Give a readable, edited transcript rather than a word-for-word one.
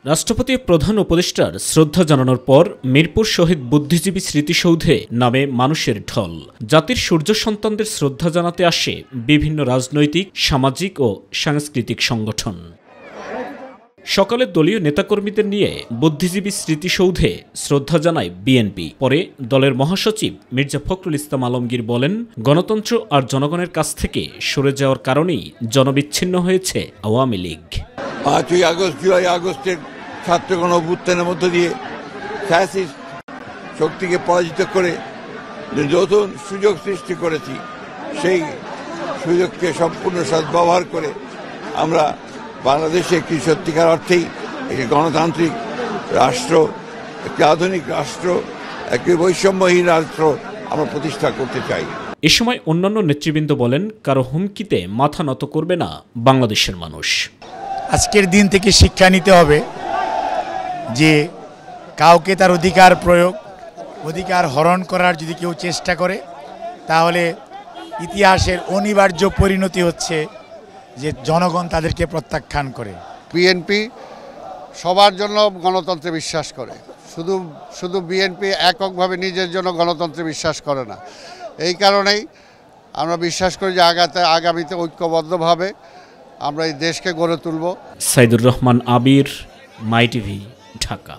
রাষ্ট্রপতি প্রধান উপদেষ্টার শ্রদ্ধা জানানোর পর মিরপুর শহীদ বুদ্ধিজীবী স্মৃতিসৌধে নামে মানুষের ঢল। জাতির সূর্য সন্তানদের শ্রদ্ধা জানাতে আসে বিভিন্ন রাজনৈতিক, সামাজিক ও সাংস্কৃতিক সংগঠন। সকালে দলীয় নেতাকর্মীদের নিয়ে বুদ্ধিজীবী স্মৃতিসৌধে শ্রদ্ধা জানায় বিএনপি। পরে দলের মহাসচিব মির্জা ফখরুল ইসলাম আলমগীর বলেন, গণতন্ত্র আর জনগণের কাছ থেকে সরে যাওয়ার কারণেই জনবিচ্ছিন্ন হয়েছে আওয়ামী লীগ। 5ই আগস্ট, জুলাই আগস্টের ছাত্র গণ অভ্যুত্থানের মধ্য দিয়ে ফ্যাসিস্ট শক্তিকে পরাজিত করে নতুন সুযোগ সৃষ্টি করেছি। সেই সুযোগকে সম্পূর্ণ সদ্ব্যবহার করে আমরা বাংলাদেশে একটি সত্যিকার অর্থেই একটি গণতান্ত্রিক রাষ্ট্র, একটি আধুনিক রাষ্ট্র, একটি বৈষম্যহীন রাষ্ট্র আমরা প্রতিষ্ঠা করতে চাই। এ সময় অন্যান্য নেতৃবৃন্দ বলেন, কারো হুমকিতে মাথা নত করবে না বাংলাদেশের মানুষ। আজকের দিন থেকে শিক্ষা নিতে হবে যে কাউকে তার অধিকার হরণ করার যদি কেউ চেষ্টা করে, তাহলে ইতিহাসের অনিবার্য পরিণতি হচ্ছে যে জনগণ তাদেরকে প্রত্যাখ্যান করে। বিএনপি সবার জন্য গণতন্ত্রে বিশ্বাস করে, শুধু বিএনপি এককভাবে নিজের জন্য গণতন্ত্রে বিশ্বাস করে না। এই কারণেই আমরা বিশ্বাস করি যে আগামীতে ঐক্যবদ্ধভাবে আমরা এই দেশকে গড়ে তুলব। সাইদুর রহমান আবির, মাই টিভি, ঢাকা।